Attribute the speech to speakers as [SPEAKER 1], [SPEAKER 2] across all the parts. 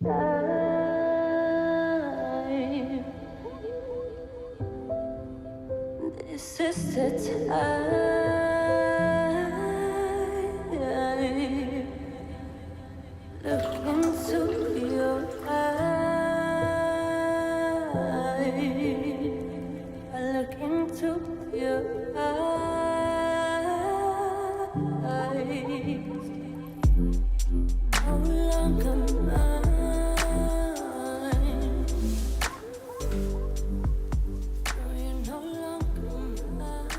[SPEAKER 1] time. This is the time. Look into your eyes. I look into your eyes. No longer mine. No, you're no longer mine.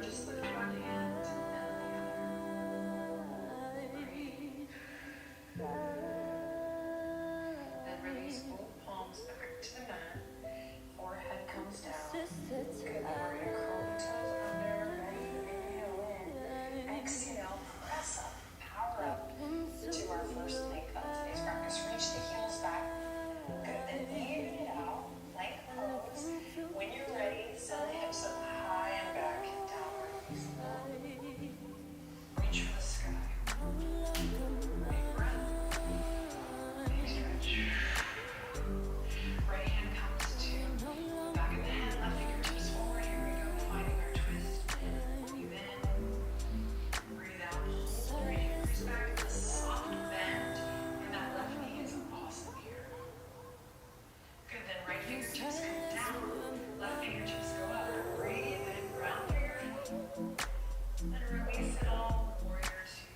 [SPEAKER 2] Just lift one hand and the other. Then release both palms back to the mat. Forehead comes down. Good. Then we're going to curl the toes under. Ready? Inhale in. Exhale. Press up. Power up to our first plank of today's practice. Reach the heels back. Good. Then even it out. Plank pose. When you're ready, send the hips up high and back. Reach for the sky. Big breath. Big stretch. Right hand comes to the back of the head, left fingertips forward. Here we go, finding our twist. Breathe in. Breathe out. Hold right fingers back. A soft bend in that left knee is awesome here. Good, then right fingertips come down. Left fingertips go up. Breathe in, round through your feet. Then release it all, warrior two.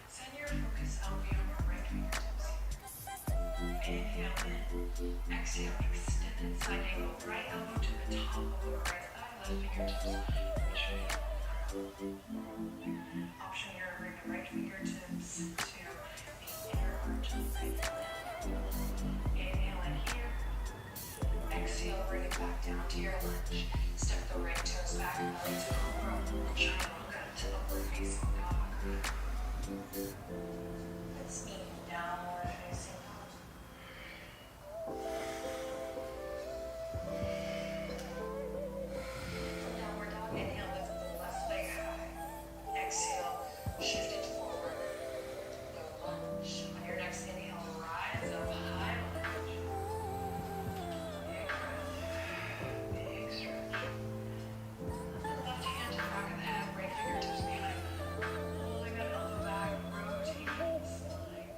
[SPEAKER 2] Send your focus out beyond your right fingertips here. Inhale in. Exhale, extended side angle. Right elbow to the top of the right thigh. Left fingertips reach for the option here to bring the right fingertips to the inner arch of the right leg. Inhale in here. Exhale, bring it back down to your lunge. Step the right toes back, belly to cobra, chaturanga to upward facing dog. Let's eat downward facing dog. Downward dog, inhale, lift the left leg high. Exhale, shift it forward. Go lunge. On your next inhale, rise up high lunge. Big breath, big stretch. Left hand to the back of the head, right fingertips behind. Pulling that elbow back, rotating the spine.